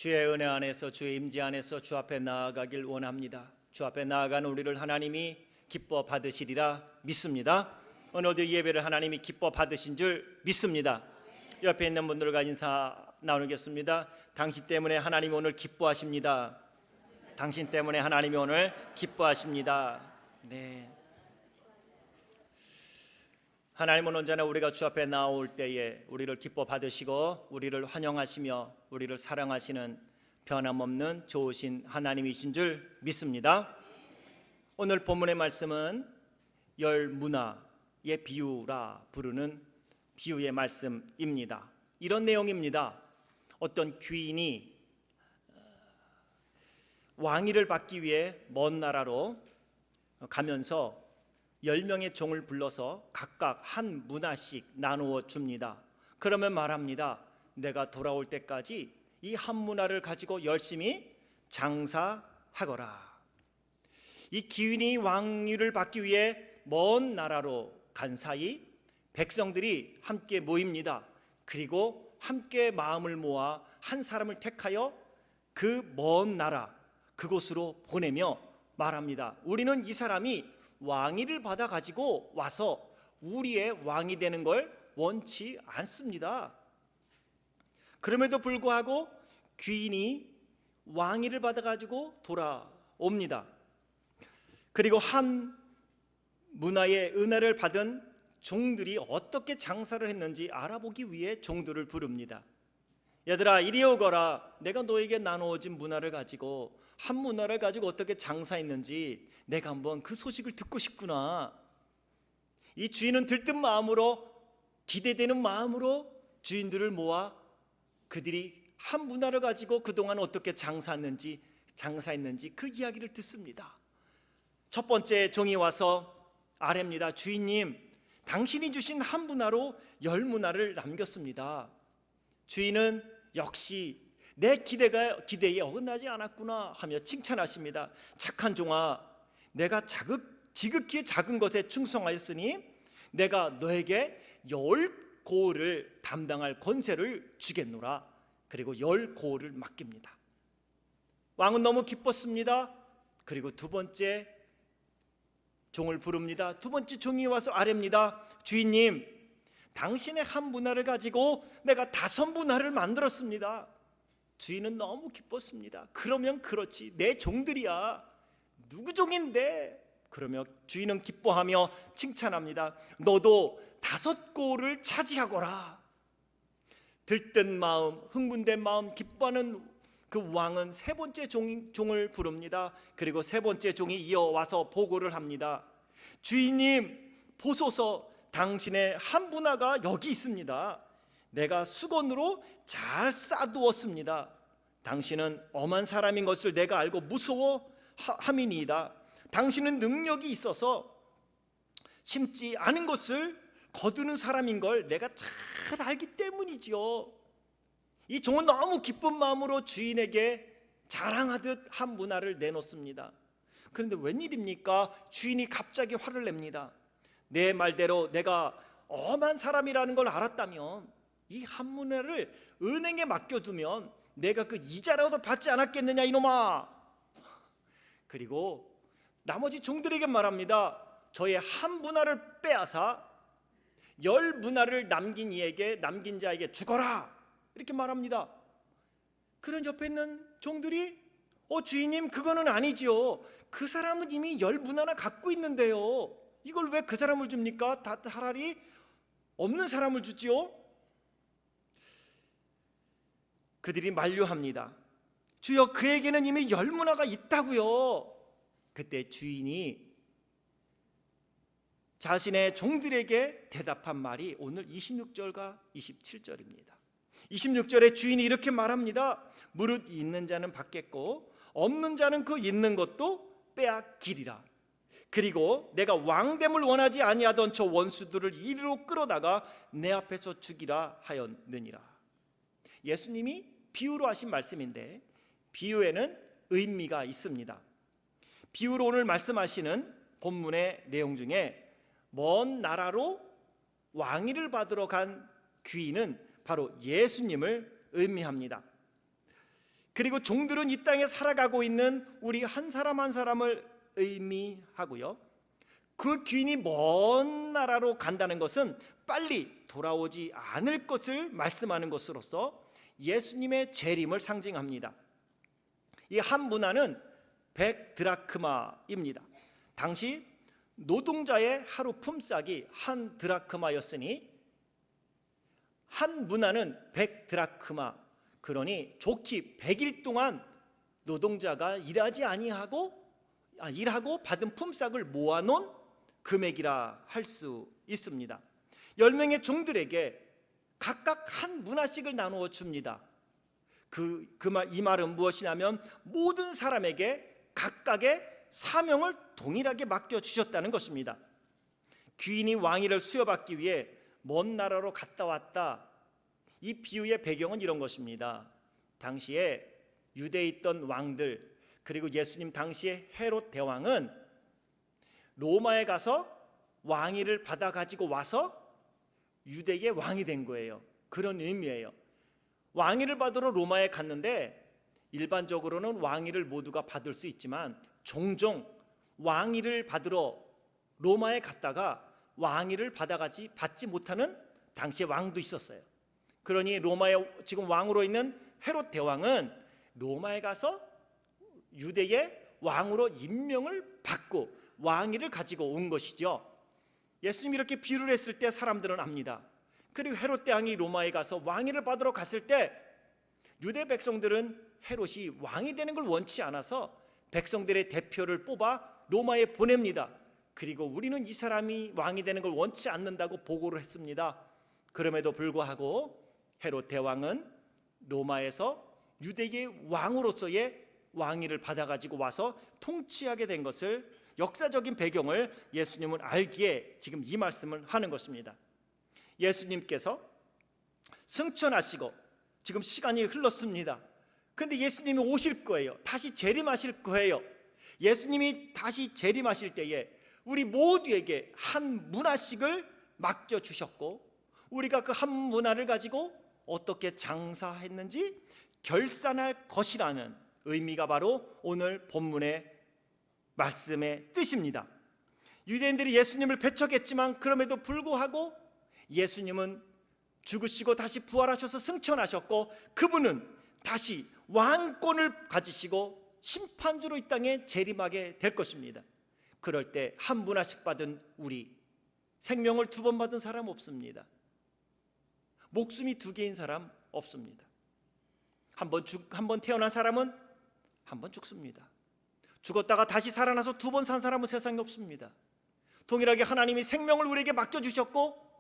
주의 은혜 안에서, 주의 임재 안에서 주 앞에 나아가길 원합니다. 주 앞에 나아가는 우리를 하나님이 기뻐 받으시리라 믿습니다. 오늘도 예배를 하나님이 기뻐 받으신 줄 믿습니다. 옆에 있는 분들과 인사 나누겠습니다. 당신 때문에 하나님이 오늘 기뻐하십니다. 당신 때문에 하나님이 오늘 기뻐하십니다. 네. 하나님은 언제나 우리가 주 앞에 나올 때에 우리를 기뻐 받으시고 우리를 환영하시며 우리를 사랑하시는 변함없는 좋으신 하나님이신 줄 믿습니다. 오늘 본문의 말씀은 열 문화의 비유라 부르는 비유의 말씀입니다. 이런 내용입니다. 어떤 귀인이 왕위를 받기 위해 먼 나라로 가면서 10명의 종을 불러서 각각 한 문화씩 나누어 줍니다. 그러면 말합니다. 내가 돌아올 때까지 이 한 문화를 가지고 열심히 장사하거라. 이 귀인이 왕위를 받기 위해 먼 나라로 간 사이 백성들이 함께 모입니다. 그리고 함께 마음을 모아 한 사람을 택하여 그 먼 나라 그곳으로 보내며 말합니다. 우리는 이 사람이 왕위를 받아 가지고 와서 우리의 왕이 되는 걸 원치 않습니다. 그럼에도 불구하고 귀인이 왕위를 받아 가지고 돌아옵니다. 그리고 한 문화의 은혜를 받은 종들이 어떻게 장사를 했는지 알아보기 위해 종들을 부릅니다. 얘들아 이리 오거라. 내가 너에게 나누어진 문화를 가지고 한 문화를 가지고 어떻게 장사했는지 내가 한번 그 소식을 듣고 싶구나. 이 주인은 들뜬 마음으로, 기대되는 마음으로 주인들을 모아 그들이 한 문화를 가지고 그동안 어떻게 장사했는지 그 이야기를 듣습니다. 첫 번째 종이 와서 아뢰입니다. 주인님, 당신이 주신 한 문화로 10문화를 남겼습니다. 주인은 역시 내 기대에 어긋나지 않았구나 하며 칭찬하십니다. 착한 종아, 내가 지극히 작은 것에 충성하였으니 내가 너에게 10고을을 담당할 권세를 주겠노라. 그리고 10고을을 맡깁니다. 왕은 너무 기뻤습니다. 그리고 두 번째 종을 부릅니다. 두 번째 종이 와서 아뢰입니다. 주인님, 당신의 한 문화를 가지고 내가 5문화를 만들었습니다. 주인은 너무 기뻤습니다. 그러면 그렇지, 내 종들이야. 누구 종인데? 그러며 주인은 기뻐하며 칭찬합니다. 너도 5고을을 차지하거라. 들뜬 마음, 흥분된 마음, 기뻐하는 그 왕은 세 번째 종을 부릅니다. 그리고 세 번째 종이 이어와서 보고를 합니다. 주인님, 보소서, 당신의 한 문화가 여기 있습니다. 내가 수건으로 잘 싸두었습니다. 당신은 엄한 사람인 것을 내가 알고 무서워함이니이다. 당신은 능력이 있어서 심지 않은 것을 거두는 사람인 걸 내가 잘 알기 때문이지요. 이 종은 너무 기쁜 마음으로 주인에게 자랑하듯 한 문화를 내놓습니다. 그런데 웬일입니까? 주인이 갑자기 화를 냅니다. 내 말대로 내가 엄한 사람이라는 걸 알았다면 이 한 문화를 은행에 맡겨두면 내가 그 이자라도 받지 않았겠느냐 이놈아. 그리고 나머지 종들에게 말합니다. 저의 한 문화를 빼앗아 10문화를 남긴 자에게 죽어라. 이렇게 말합니다. 그런 옆에 있는 종들이 주인님, 그거는 아니지요. 그 사람은 이미 10문화나 갖고 있는데요. 이걸 왜 그 사람을 줍니까? 차라리 없는 사람을 주지요. 그들이 만류합니다. 주여, 그에게는 이미 10문화가 있다고요. 그때 주인이 자신의 종들에게 대답한 말이 오늘 26절과 27절입니다. 26절에 주인이 이렇게 말합니다. 무릇 있는 자는 받겠고 없는 자는 그 있는 것도 빼앗기리라. 그리고 내가 왕됨을 원하지 아니하던 저 원수들을 이리로 끌어다가 내 앞에서 죽이라 하였느니라. 예수님이 비유로 하신 말씀인데 비유에는 의미가 있습니다. 비유로 오늘 말씀하시는 본문의 내용 중에 먼 나라로 왕위를 받으러 간 귀인은 바로 예수님을 의미합니다. 그리고 종들은 이 땅에 살아가고 있는 우리 한 사람 한 사람을 의미하고요. 그 귀인이 먼 나라로 간다는 것은 빨리 돌아오지 않을 것을 말씀하는 것으로서 예수님의 재림을 상징합니다. 이 한 문화는 100드라크마입니다. 당시 노동자의 하루 품삯이 한 드라크마였으니 한 문화는 100드라크마, 그러니 좋기 100일 동안 노동자가 일하고 받은 품삯을 모아놓은 금액이라 할 수 있습니다. 10명의 종들에게 각각 한 문화씩을 나누어 줍니다. 이 말은 무엇이냐면 모든 사람에게 각각의 사명을 동일하게 맡겨주셨다는 것입니다. 귀인이 왕위를 수여받기 위해 먼 나라로 갔다 왔다. 이 비유의 배경은 이런 것입니다. 당시에 유대에 있던 왕들, 그리고 예수님 당시에 헤롯 대왕은 로마에 가서 왕위를 받아 가지고 와서 유대의 왕이 된 거예요. 그런 의미예요. 왕위를 받으러 로마에 갔는데 일반적으로는 왕위를 모두가 받을 수 있지만 종종 왕위를 받으러 로마에 갔다가 왕위를 받지 못하는 당시의 왕도 있었어요. 그러니 로마에 지금 왕으로 있는 헤롯 대왕은 로마에 가서 유대의 왕으로 임명을 받고 왕위를 가지고 온 것이죠. 예수님이 이렇게 비유를 했을 때 사람들은 압니다. 그리고 헤롯 대왕이 로마에 가서 왕위를 받으러 갔을 때 유대 백성들은 헤롯이 왕이 되는 걸 원치 않아서 백성들의 대표를 뽑아 로마에 보냅니다. 그리고 우리는 이 사람이 왕이 되는 걸 원치 않는다고 보고를 했습니다. 그럼에도 불구하고 헤롯 대왕은 로마에서 유대의 왕으로서의 왕위를 받아가지고 와서 통치하게 된 것을, 역사적인 배경을 예수님은 알기에 지금 이 말씀을 하는 것입니다. 예수님께서 승천하시고 지금 시간이 흘렀습니다. 그런데 예수님이 오실 거예요. 다시 재림하실 거예요. 예수님이 다시 재림하실 때에 우리 모두에게 한 문화씩을 맡겨주셨고, 우리가 그 한 문화를 가지고 어떻게 장사했는지 결산할 것이라는 의미가 바로 오늘 본문의 말씀의 뜻입니다. 유대인들이 예수님을 배척했지만 그럼에도 불구하고 예수님은 죽으시고 다시 부활하셔서 승천하셨고, 그분은 다시 왕권을 가지시고 심판주로 이 땅에 재림하게 될 것입니다. 그럴 때 한 문화씩 받은 우리, 생명을 2번 받은 사람 없습니다. 목숨이 2개인 사람 없습니다. 한 번 태어난 사람은 한 번 죽습니다. 죽었다가 다시 살아나서 2번 산 사람은 세상에 없습니다. 동일하게 하나님이 생명을 우리에게 맡겨주셨고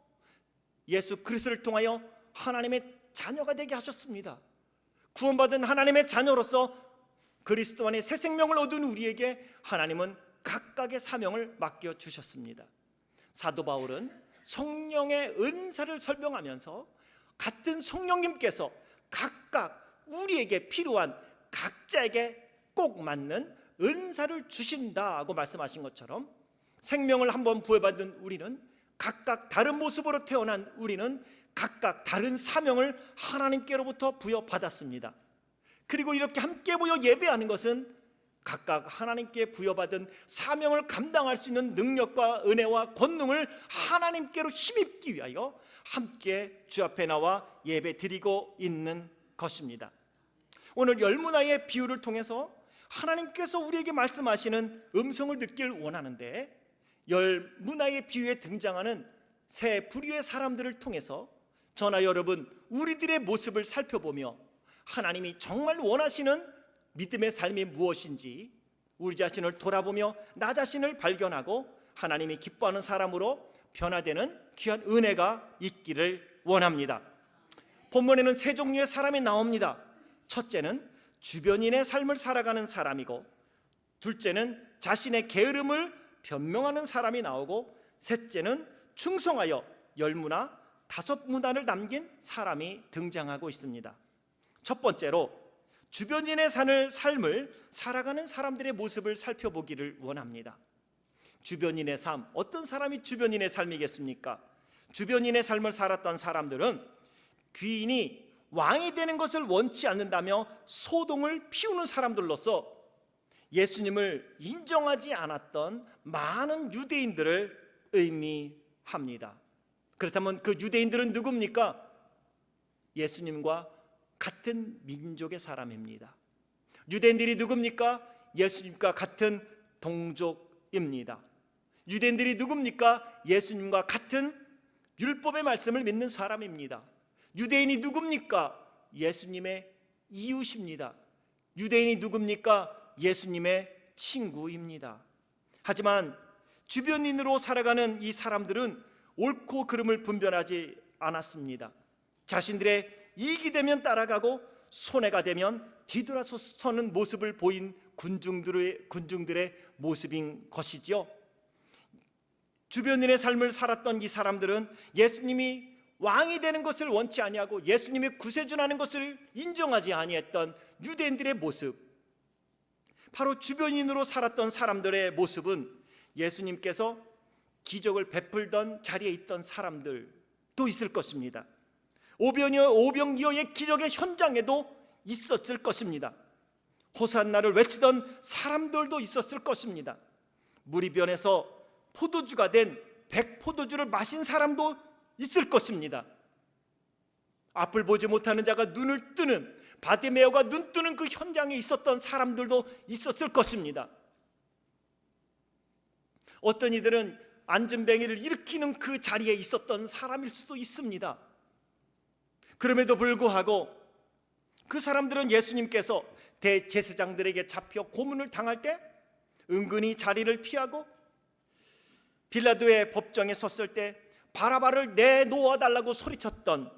예수 그리스도를 통하여 하나님의 자녀가 되게 하셨습니다. 구원받은 하나님의 자녀로서 그리스도 안에 새 생명을 얻은 우리에게 하나님은 각각의 사명을 맡겨주셨습니다. 사도 바울은 성령의 은사를 설명하면서 같은 성령님께서 각각 우리에게 필요한 각자에게 꼭 맞는 은사를 주신다고 말씀하신 것처럼, 생명을 한번 부여받은 우리는 각각 다른 모습으로 태어난 우리는 각각 다른 사명을 하나님께로부터 부여받았습니다. 그리고 이렇게 함께 모여 예배하는 것은 각각 하나님께 부여받은 사명을 감당할 수 있는 능력과 은혜와 권능을 하나님께로 힘입기 위하여 함께 주 앞에 나와 예배 드리고 있는 것입니다. 오늘 열문화의 비유를 통해서 하나님께서 우리에게 말씀하시는 음성을 듣길 원하는데, 열문화의 비유에 등장하는 세 부류의 사람들을 통해서 저나 여러분 우리들의 모습을 살펴보며 하나님이 정말 원하시는 믿음의 삶이 무엇인지 우리 자신을 돌아보며 나 자신을 발견하고 하나님이 기뻐하는 사람으로 변화되는 귀한 은혜가 있기를 원합니다. 본문에는 세 종류의 사람이 나옵니다. 첫째는 주변인의 삶을 살아가는 사람이고, 둘째는 자신의 게으름을 변명하는 사람이 나오고, 셋째는 충성하여 10문화 5문화를 남긴 사람이 등장하고 있습니다. 첫 번째로 주변인의 삶을 살아가는 사람들의 모습을 살펴보기를 원합니다. 주변인의 삶, 어떤 사람이 주변인의 삶이겠습니까? 주변인의 삶을 살았던 사람들은 귀인이 왕이 되는 것을 원치 않는다며 소동을 피우는 사람들로서 예수님을 인정하지 않았던 많은 유대인들을 의미합니다. 그렇다면 그 유대인들은 누굽니까? 예수님과 같은 민족의 사람입니다. 유대인들이 누굽니까? 예수님과 같은 동족입니다. 유대인들이 누굽니까? 예수님과 같은 율법의 말씀을 믿는 사람입니다. 유대인이 누굽니까? 예수님의 이웃입니다. 유대인이 누굽니까? 예수님의 친구입니다. 하지만 주변인으로 살아가는 이 사람들은 옳고 그름을 분별하지 않았습니다. 자신들의 이익이 되면 따라가고 손해가 되면 뒤돌아서 서는 모습을 보인 군중들의 모습인 것이죠. 주변인의 삶을 살았던 이 사람들은 예수님이 왕이 되는 것을 원치 아니하고 예수님이 구세주라는 것을 인정하지 아니했던 유대인들의 모습, 바로 주변인으로 살았던 사람들의 모습은 예수님께서 기적을 베풀던 자리에 있던 사람들도 있을 것입니다. 오병이어의 기적의 현장에도 있었을 것입니다. 호산나를 외치던 사람들도 있었을 것입니다. 무리변에서 포도주가 된 백포도주를 마신 사람도 있을 것입니다. 앞을 보지 못하는 자가 눈을 뜨는, 바디메오가 눈 뜨는 그 현장에 있었던 사람들도 있었을 것입니다. 어떤 이들은 안전뱅이를 일으키는 그 자리에 있었던 사람일 수도 있습니다. 그럼에도 불구하고 그 사람들은 예수님께서 대제사장들에게 잡혀 고문을 당할 때 은근히 자리를 피하고 빌라도의 법정에 섰을 때 바라바를 내놓아 달라고 소리쳤던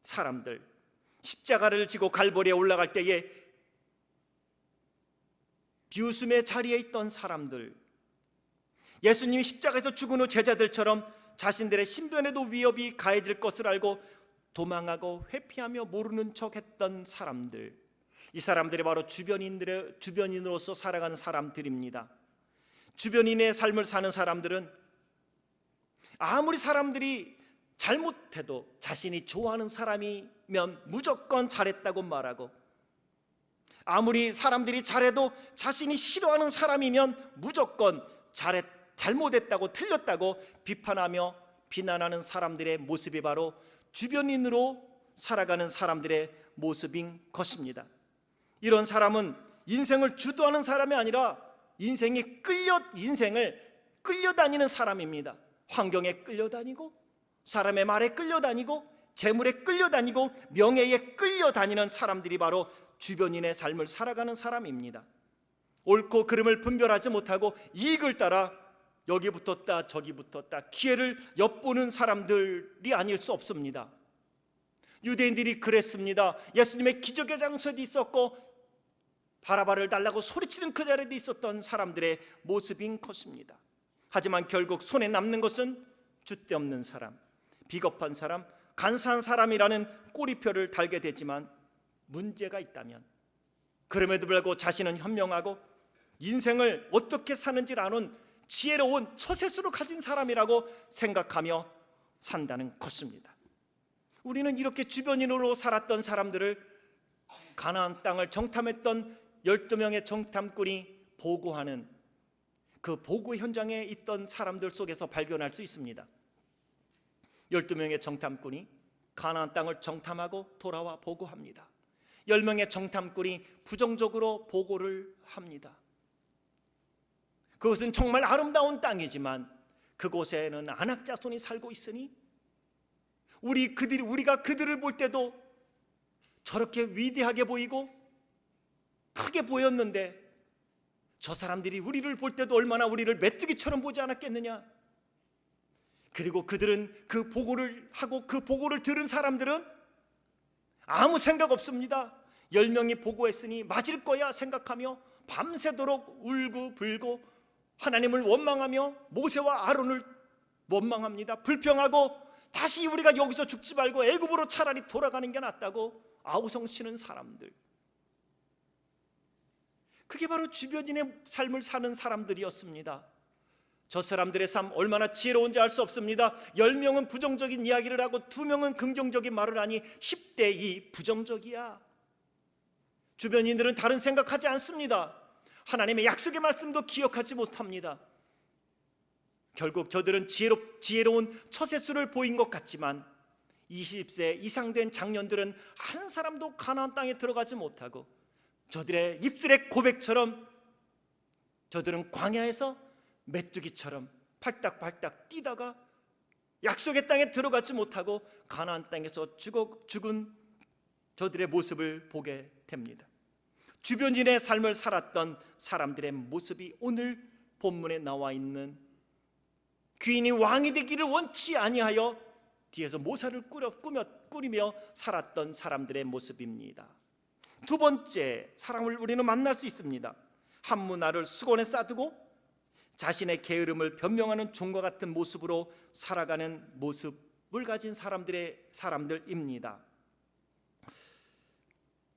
사람들, 십자가를 지고 갈보리에 올라갈 때에 비웃음의 자리에 있던 사람들, 예수님이 십자가에서 죽은 후 제자들처럼 자신들의 신변에도 위협이 가해질 것을 알고 도망하고 회피하며 모르는 척했던 사람들, 이 사람들이 바로 주변인으로서 살아가는 사람들입니다. 주변인의 삶을 사는 사람들은 아무리 사람들이 잘못해도 자신이 좋아하는 사람이면 무조건 잘했다고 말하고, 아무리 사람들이 잘해도 자신이 싫어하는 사람이면 무조건 잘못했다고, 틀렸다고 비판하며 비난하는 사람들의 모습이 바로 주변인으로 살아가는 사람들의 모습인 것입니다. 이런 사람은 인생을 주도하는 사람이 아니라 인생을 끌려다니는 사람입니다. 환경에 끌려다니고, 사람의 말에 끌려다니고, 재물에 끌려다니고, 명예에 끌려다니는 사람들이 바로 주변인의 삶을 살아가는 사람입니다. 옳고 그름을 분별하지 못하고 이익을 따라 여기 붙었다 저기 붙었다 기회를 엿보는 사람들이 아닐 수 없습니다. 유대인들이 그랬습니다. 예수님의 기적의 장소에도 있었고 바라바를 달라고 소리치는 그 자리에도 있었던 사람들의 모습인 것입니다. 하지만 결국 손에 남는 것은 줏대없는 사람, 비겁한 사람, 간사한 사람이라는 꼬리표를 달게 되지만 문제가 있다면 그럼에도 불구하고 자신은 현명하고 인생을 어떻게 사는지를 아는 지혜로운 처세술을 가진 사람이라고 생각하며 산다는 것입니다. 우리는 이렇게 주변인으로 살았던 사람들을 가나안 땅을 정탐했던 12명의 정탐꾼이 보고하는 그 보고 현장에 있던 사람들 속에서 발견할 수 있습니다. 12명의 정탐꾼이 가나안 땅을 정탐하고 돌아와 보고합니다. 10명의 정탐꾼이 부정적으로 보고를 합니다. 그것은 정말 아름다운 땅이지만 그곳에는 안악자손이 살고 있으니 우리가 그들을 볼 때도 저렇게 위대하게 보이고 크게 보였는데 저 사람들이 우리를 볼 때도 얼마나 우리를 메뚜기처럼 보지 않았겠느냐. 그리고 그들은 그 보고를 하고 그 보고를 들은 사람들은 아무 생각 없습니다. 10명이 보고했으니 맞을 거야 생각하며 밤새도록 울고 불고 하나님을 원망하며 모세와 아론을 원망합니다. 불평하고 다시 우리가 여기서 죽지 말고 애굽으로 차라리 돌아가는 게 낫다고 아우성치는 사람들, 그게 바로 주변인의 삶을 사는 사람들이었습니다. 저 사람들의 삶 얼마나 지혜로운지 알 수 없습니다. 10명은 부정적인 이야기를 하고 2명은 긍정적인 말을 하니 10대 2 부정적이야. 주변인들은 다른 생각하지 않습니다. 하나님의 약속의 말씀도 기억하지 못합니다. 결국 저들은 지혜로운 처세술을 보인 것 같지만 20세 이상 된 장년들은 한 사람도 가나안 땅에 들어가지 못하고 저들의 입술의 고백처럼 저들은 광야에서 메뚜기처럼 팔딱팔딱 뛰다가 약속의 땅에 들어가지 못하고 가나안 땅에서 죽은 저들의 모습을 보게 됩니다. 주변인의 삶을 살았던 사람들의 모습이 오늘 본문에 나와 있는 귀인이 왕이 되기를 원치 아니하여 뒤에서 모사를 꾸리며 살았던 사람들의 모습입니다. 두 번째 사람을 우리는 만날 수 있습니다. 한 문화를 수건에 싸두고 자신의 게으름을 변명하는 종과 같은 모습으로 살아가는 모습을 가진 사람들입니다.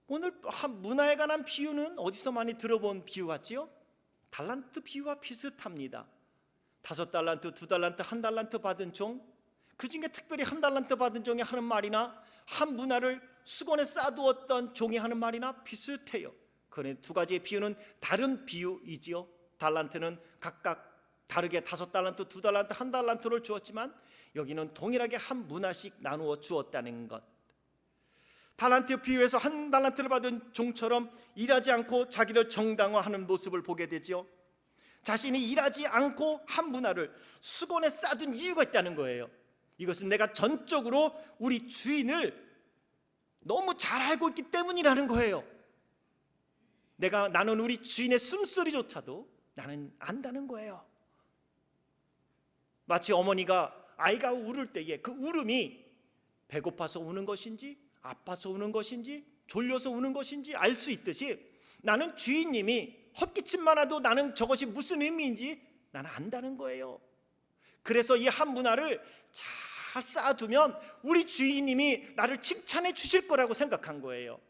오늘 문화에 관한 비유는 어디서 많이 들어본 비유 같지요? 달란트 비유와 비슷합니다. 5달란트, 2달란트, 1달란트 받은 종, 그 중에 특별히 1달란트 받은 종이 하는 말이나 한 문화를 수건에 싸두었던 종이 하는 말이나 비슷해요. 그런데 두 가지의 비유는 다른 비유이지요. 달란트는 각각 다르게 5달란트, 2달란트, 1달란트를 주었지만 여기는 동일하게 한 문화씩 나누어 주었다는 것. 달란트 비유에서 1달란트를 받은 종처럼 일하지 않고 자기를 정당화하는 모습을 보게 되죠. 자신이 일하지 않고 한 문화를 수건에 싸둔 이유가 있다는 거예요. 이것은 내가 전적으로 우리 주인을 너무 잘 알고 있기 때문이라는 거예요. 나는 우리 주인의 숨소리조차도 나는 안다는 거예요. 마치 어머니가 아이가 울을 때에 그 울음이 배고파서 우는 것인지 아파서 우는 것인지 졸려서 우는 것인지 알 수 있듯이 나는 주인님이 헛기침만 해도 나는 저것이 무슨 의미인지 나는 안다는 거예요. 그래서 이 한 문화를 잘 쌓아두면 우리 주인님이 나를 칭찬해 주실 거라고 생각한 거예요.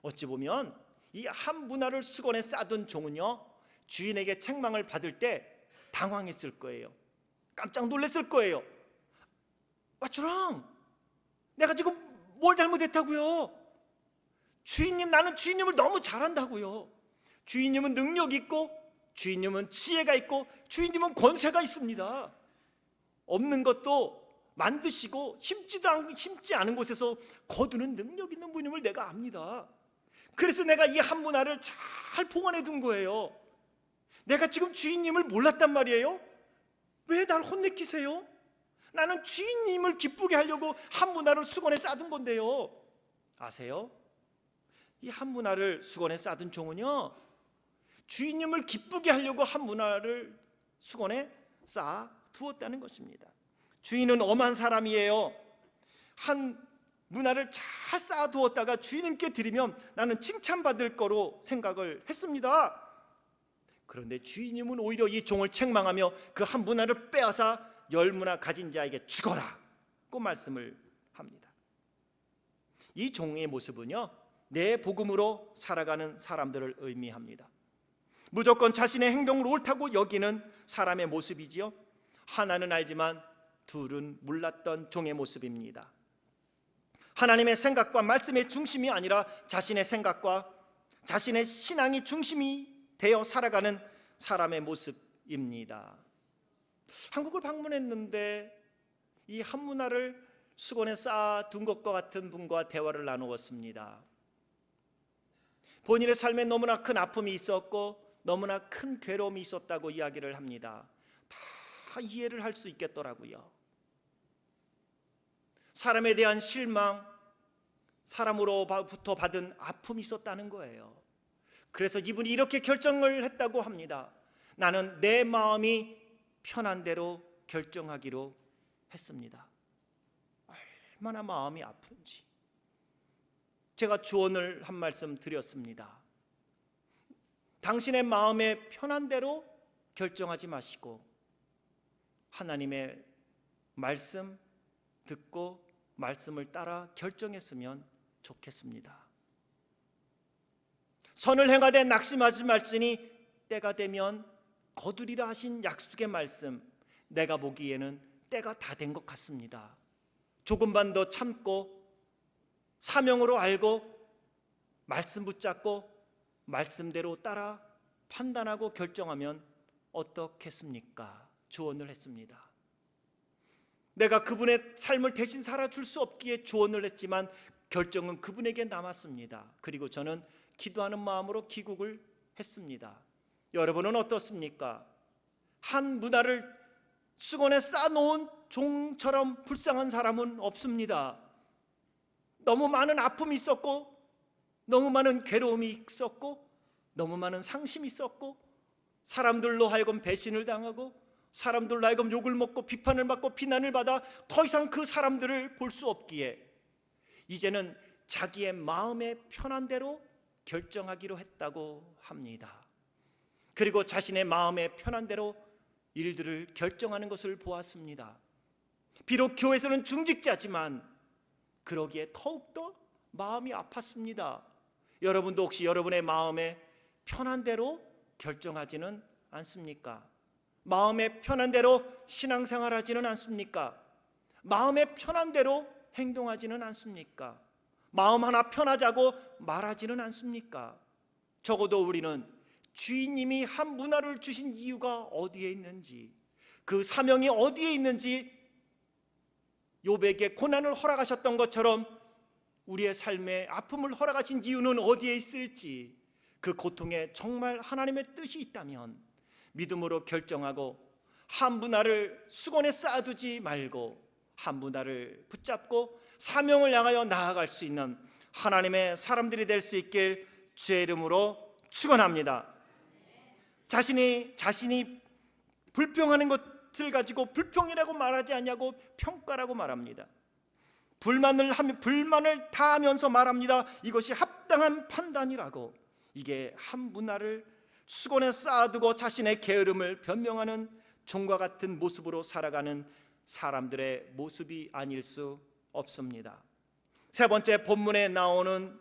어찌 보면 이 한 문화를 수건에 싸둔 종은요, 주인에게 책망을 받을 때 당황했을 거예요. 깜짝 놀랐을 거예요. 주랑 내가 지금 뭘 잘못했다고요? 주인님, 나는 주인님을 너무 잘한다고요. 주인님은 능력이 있고 주인님은 지혜가 있고 주인님은 권세가 있습니다. 없는 것도 만드시고 심지 않은 곳에서 거두는 능력 있는 분임을 내가 압니다. 그래서 내가 이 한 문화를 잘 보관해 둔 거예요. 내가 지금 주인님을 몰랐단 말이에요? 왜 날 혼내키세요? 나는 주인님을 기쁘게 하려고 한 문화를 수건에 싸둔 건데요. 아세요? 이 한 문화를 수건에 싸둔 종은요, 주인님을 기쁘게 하려고 한 문화를 수건에 쌓아 두었다는 것입니다. 주인은 엄한 사람이에요. 한 문화를 잘 쌓아 두었다가 주인님께 드리면 나는 칭찬받을 거로 생각을 했습니다. 그런데 주인님은 오히려 이 종을 책망하며 그 한 문화를 빼앗아 10문화 가진 자에게 주거라고 말씀을 합니다. 이 종의 모습은요, 내 복음으로 살아가는 사람들을 의미합니다. 무조건 자신의 행동을 옳다고 여기는 사람의 모습이지요. 하나는 알지만 둘은 몰랐던 종의 모습입니다. 하나님의 생각과 말씀의 중심이 아니라 자신의 생각과 자신의 신앙이 중심이 되어 살아가는 사람의 모습입니다. 한국을 방문했는데 이 한 문화를 수건에 쌓아둔 것과 같은 분과 대화를 나누었습니다. 본인의 삶에 너무나 큰 아픔이 있었고 너무나 큰 괴로움이 있었다고 이야기를 합니다. 다 이해를 할 수 있겠더라고요. 사람에 대한 실망, 사람으로부터 받은 아픔이 있었다는 거예요. 그래서 이분이 이렇게 결정을 했다고 합니다. 나는 내 마음이 편한 대로 결정하기로 했습니다. 얼마나 마음이 아픈지. 제가 조언을 한 말씀 드렸습니다. 당신의 마음에 편한 대로 결정하지 마시고 하나님의 말씀 듣고 말씀을 따라 결정했으면 좋겠습니다. 선을 행하되 낙심하지 말지니 때가 되면 거두리라 하신 약속의 말씀, 내가 보기에는 때가 다 된 것 같습니다. 조금만 더 참고 사명으로 알고 말씀 붙잡고 말씀대로 따라 판단하고 결정하면 어떻겠습니까? 조언을 했습니다. 내가 그분의 삶을 대신 살아줄 수 없기에 조언을 했지만 결정은 그분에게 남았습니다. 그리고 저는 기도하는 마음으로 귀국을 했습니다. 여러분은 어떻습니까? 한 문화를 수건에 싸놓은 종처럼 불쌍한 사람은 없습니다. 너무 많은 아픔이 있었고, 너무 많은 괴로움이 있었고, 너무 많은 상심이 있었고, 사람들로 하여금 배신을 당하고, 사람들로 하여금 욕을 먹고 비판을 받고 비난을 받아 더 이상 그 사람들을 볼 수 없기에 이제는 자기의 마음의 편한 대로 결정하기로 했다고 합니다. 그리고 자신의 마음의 편한 대로 일들을 결정하는 것을 보았습니다. 비록 교회에서는 중직자지만 그러기에 더욱더 마음이 아팠습니다. 여러분도 혹시 여러분의 마음의 편한 대로 결정하지는 않습니까? 마음의 편한 대로 신앙생활하지는 않습니까? 마음의 편한 대로 행동하지는 않습니까? 마음 하나 편하자고 말하지는 않습니까? 적어도 우리는 주인님이 한 문화를 주신 이유가 어디에 있는지, 그 사명이 어디에 있는지, 욥에게 고난을 허락하셨던 것처럼 우리의 삶에 아픔을 허락하신 이유는 어디에 있을지, 그 고통에 정말 하나님의 뜻이 있다면 믿음으로 결정하고 한 문화를 수건에 쌓아두지 말고 한 문화를 붙잡고 사명을 향하여 나아갈 수 있는 하나님의 사람들이 될 수 있길 주의 이름으로 축원합니다. 자신이 불평하는 것을 가지고 불평이라고 말하지 않냐고 평가라고 말합니다. 불만을 다하면서 말합니다. 이것이 합당한 판단이라고. 이게 한 문화를 수건에 쌓아두고 자신의 게으름을 변명하는 종과 같은 모습으로 살아가는 사람들의 모습이 아닐 수 없습니다. 세 번째, 본문에 나오는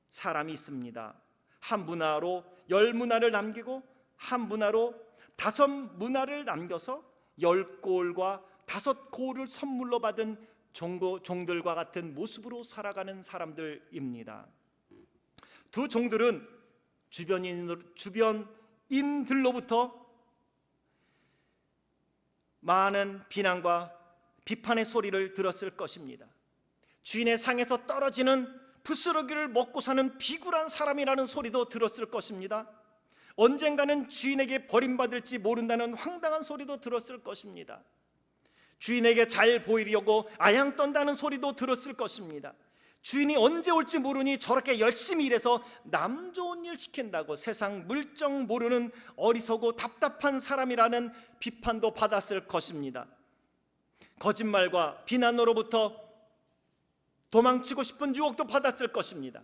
사람이 있습니다. 한 문화로 10문화를 남기고 한 문화로 5문화를 남겨서 10골과 5골을 선물로 받은 종들과 같은 모습으로 살아가는 사람들입니다. 두 종들은 주변인들로부터 많은 비난과 비판의 소리를 들었을 것입니다. 주인의 상에서 떨어지는 부스러기를 먹고 사는 비굴한 사람이라는 소리도 들었을 것입니다. 언젠가는 주인에게 버림받을지 모른다는 황당한 소리도 들었을 것입니다. 주인에게 잘 보이려고 아양 떤다는 소리도 들었을 것입니다. 주인이 언제 올지 모르니 저렇게 열심히 일해서 남 좋은 일 시킨다고 세상 물정 모르는 어리석고 답답한 사람이라는 비판도 받았을 것입니다. 거짓말과 비난으로부터 도망치고 싶은 유혹도 받았을 것입니다.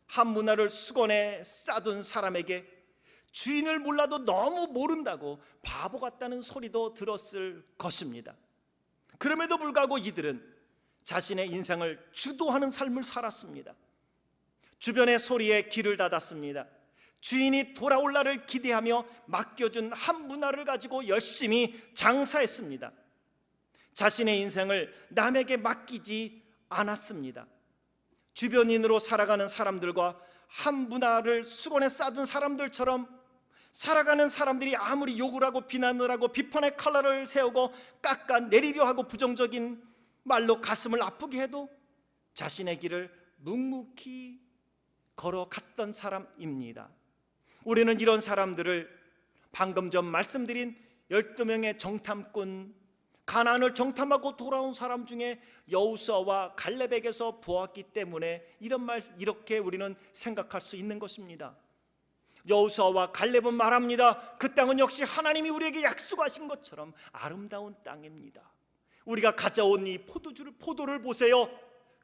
한 문화를 수건에 싸둔 사람에게 주인을 몰라도 너무 모른다고 바보 같다는 소리도 들었을 것입니다. 그럼에도 불구하고 이들은 자신의 인생을 주도하는 삶을 살았습니다. 주변의 소리에 귀를 닫았습니다. 주인이 돌아올 날을 기대하며 맡겨준 한 문화를 가지고 열심히 장사했습니다. 자신의 인생을 남에게 맡기지 않았습니다. 주변인으로 살아가는 사람들과 한 문화를 수건에 싸둔 사람들처럼 살아가는 사람들이 아무리 욕을 하고 비난을 하고 비판의 칼날을 세우고 깎아내리려 하고 부정적인 말로 가슴을 아프게 해도 자신의 길을 묵묵히 걸어갔던 사람입니다. 우리는 이런 사람들을 방금 전 말씀드린 12명의 정탐꾼, 가나안을 정탐하고 돌아온 사람 중에 여호수아와 갈렙에게서 보았기 때문에 이렇게 우리는 생각할 수 있는 것입니다. 여호수아와 갈렙은 말합니다. 그 땅은 역시 하나님이 우리에게 약속하신 것처럼 아름다운 땅입니다. 우리가 가져온 이 포도를 보세요.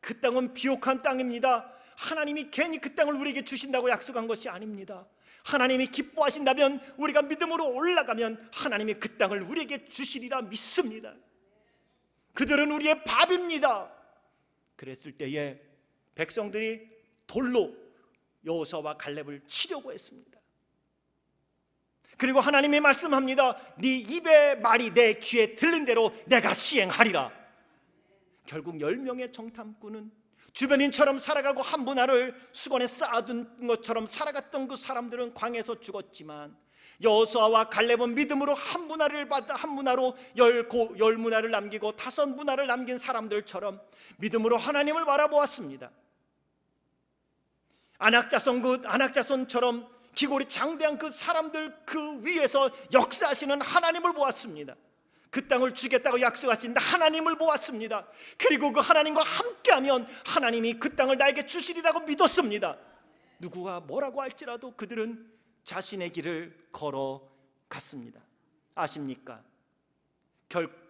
그 땅은 비옥한 땅입니다. 하나님이 괜히 그 땅을 우리에게 주신다고 약속한 것이 아닙니다. 하나님이 기뻐하신다면, 우리가 믿음으로 올라가면 하나님이 그 땅을 우리에게 주시리라 믿습니다. 그들은 우리의 밥입니다. 그랬을 때에 백성들이 돌로 여호수아와 갈렙을 치려고 했습니다. 그리고 하나님이 말씀합니다. 네 입의 말이 내 귀에 들린 대로 내가 시행하리라. 결국 10명의 정탐꾼은 주변인처럼 살아가고 한 문화를 수건에 쌓아둔 것처럼 살아갔던 그 사람들은 광야에서 죽었지만, 여호수아와 갈렙은 믿음으로 한 문화로 열 문화를 남기고 5 문화를 남긴 사람들처럼 믿음으로 하나님을 바라보았습니다. 안악자손처럼 기골이 장대한 그 사람들 그 위에서 역사하시는 하나님을 보았습니다. 그 땅을 주겠다고 약속하신 하나님을 보았습니다. 그리고 그 하나님과 함께하면 하나님이 그 땅을 나에게 주시리라고 믿었습니다. 누구가 뭐라고 할지라도 그들은 자신의 길을 걸어갔습니다. 아십니까?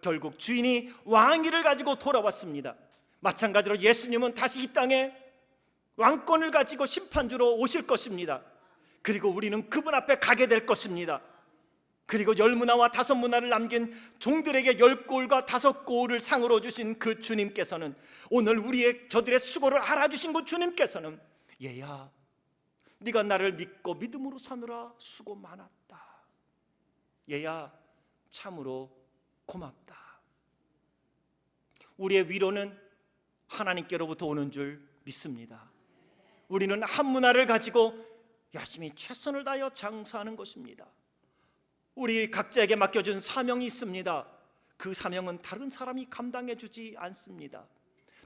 결국 주인이 왕위를 가지고 돌아왔습니다. 마찬가지로 예수님은 다시 이 땅에 왕권을 가지고 심판주로 오실 것입니다. 그리고 우리는 그분 앞에 가게 될 것입니다. 그리고 10문화와 5문화를 남긴 종들에게 10골과 5골을 상으로 주신 그 주님께서는, 오늘 저들의 수고를 알아주신 그 주님께서는, 얘야 네가 나를 믿고 믿음으로 사느라 수고 많았다. 얘야 참으로 고맙다. 우리의 위로는 하나님께로부터 오는 줄 믿습니다. 우리는 한 문화를 가지고 열심히 최선을 다하여 장사하는 것입니다. 우리 각자에게 맡겨준 사명이 있습니다. 그 사명은 다른 사람이 감당해 주지 않습니다.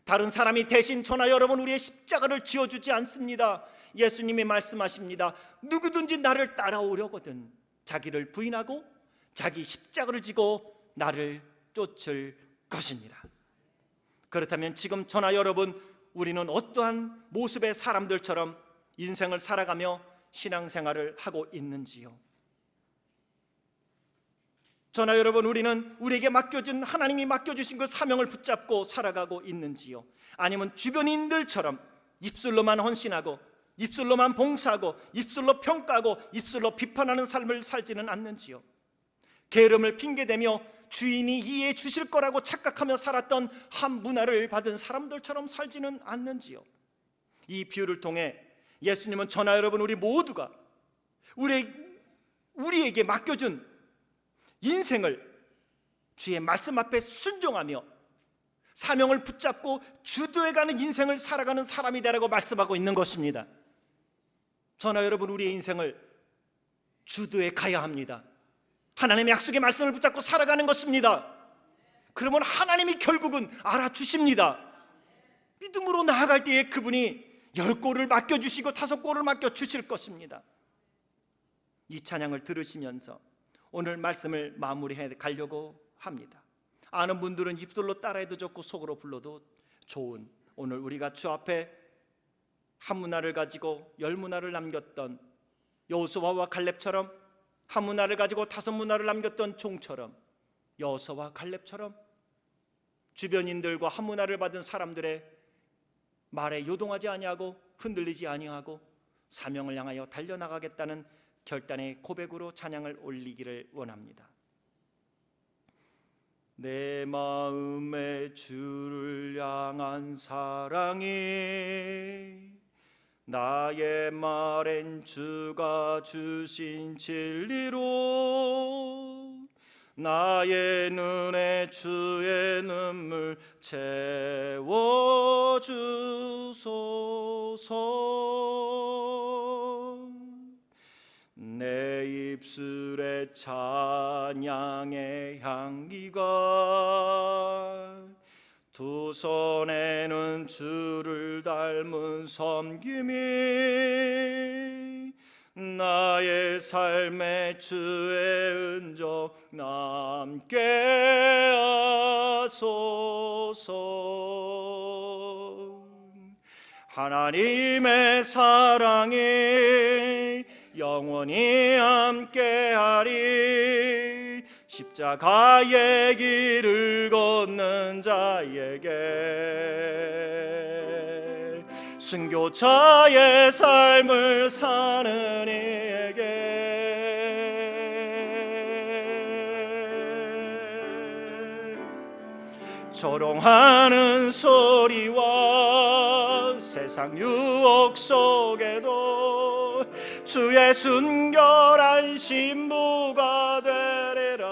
다른 사람이 대신 저나 여러분 우리의 십자가를 지어주지 않습니다. 예수님이 말씀하십니다. 누구든지 나를 따라오려거든 자기를 부인하고 자기 십자가를 지고 나를 쫓을 것이니라. 그렇다면 지금 저나 여러분, 우리는 어떠한 모습의 사람들처럼 인생을 살아가며 신앙생활을 하고 있는지요? 저나 여러분, 우리는 우리에게 맡겨진, 하나님이 맡겨주신 그 사명을 붙잡고 살아가고 있는지요? 아니면 주변인들처럼 입술로만 헌신하고 입술로만 봉사하고 입술로 평가하고 입술로 비판하는 삶을 살지는 않는지요? 게으름을 핑계대며 주인이 이해해 주실 거라고 착각하며 살았던 한 문화를 받은 사람들처럼 살지는 않는지요? 이 비유를 통해 예수님은 저나 여러분 우리 모두가 우리에게 맡겨준 인생을 주의 말씀 앞에 순종하며 사명을 붙잡고 주도해가는 인생을 살아가는 사람이 되라고 말씀하고 있는 것입니다. 저나 여러분 우리의 인생을 주도해 가야 합니다. 하나님의 약속의 말씀을 붙잡고 살아가는 것입니다. 그러면 하나님이 결국은 알아주십니다. 믿음으로 나아갈 때에 그분이 10골을 맡겨주시고 5골을 맡겨주실 것입니다. 이 찬양을 들으시면서 오늘 말씀을 마무리해 가려고 합니다. 아는 분들은 입술로 따라해도 좋고 속으로 불러도 좋은, 오늘 우리가 주 앞에 한 문화를 가지고 10문화를 남겼던 여호수아와 갈렙처럼, 한 문화를 가지고 5 문화를 남겼던 종처럼, 여호수아와 갈렙처럼 주변인들과 한 문화를 받은 사람들의 말에 요동하지 아니하고 흔들리지 아니하고 사명을 향하여 달려나가겠다는 결단의 고백으로 찬양을 올리기를 원합니다. 내 마음에 주를 향한 사랑이 나의 말엔 주가 주신 진리로 나의 눈에 주의 눈물 채워주소서. 내 입술에 찬양의 향기가 두 손에는 주를 닮은 섬김이 나의 삶에 주의 은정 남게 하소서. 하나님의 사랑이 영원히 함께하리. 십자가의 길을 걷는 자에게, 순교자의 삶을 사는 이에게 조롱하는 소리와 세상 유혹 속에도 주의 순결한 신부가 되리라.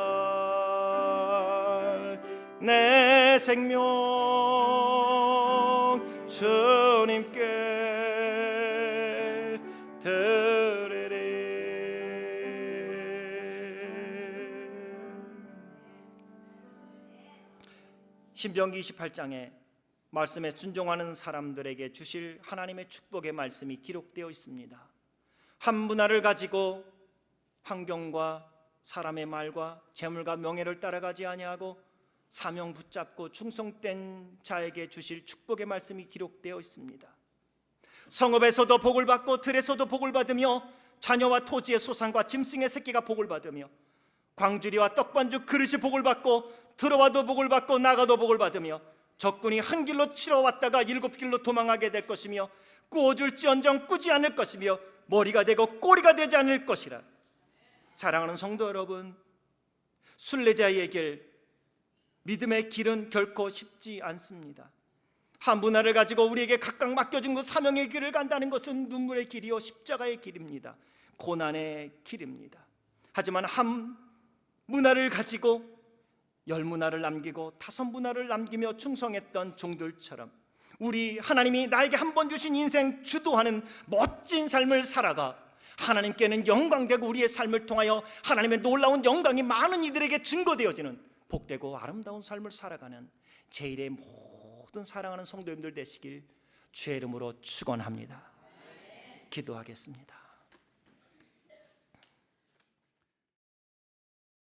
내 생명 주님께 드리리. 신명기 28장에 말씀에 순종하는 사람들에게 주실 하나님의 축복의 말씀이 기록되어 있습니다. 한 문화를 가지고 환경과 사람의 말과 재물과 명예를 따라가지 아니하고 사명 붙잡고 충성된 자에게 주실 축복의 말씀이 기록되어 있습니다. 성읍에서도 복을 받고 들에서도 복을 받으며 자녀와 토지의 소산과 짐승의 새끼가 복을 받으며 광주리와 떡반죽 그릇이 복을 받고 들어와도 복을 받고 나가도 복을 받으며 적군이 한 길로 치러 왔다가 7길로 도망하게 될 것이며 꾸어줄지언정 꾸지 않을 것이며 머리가 되고 꼬리가 되지 않을 것이라. 사랑하는 성도 여러분, 순례자의 길, 믿음의 길은 결코 쉽지 않습니다. 한 문화를 가지고 우리에게 각각 맡겨진 그 사명의 길을 간다는 것은 눈물의 길이요 십자가의 길입니다. 고난의 길입니다. 하지만 한 문화를 가지고 10문화를 남기고 5문화를 남기며 충성했던 종들처럼 우리 하나님이 나에게 한 번 주신 인생 주도하는 멋진 삶을 살아가 하나님께는 영광되고 우리의 삶을 통하여 하나님의 놀라운 영광이 많은 이들에게 증거되어지는 복되고 아름다운 삶을 살아가는 제1의 모든 사랑하는 성도님들 되시길 주의 이름으로 축원합니다. 기도하겠습니다.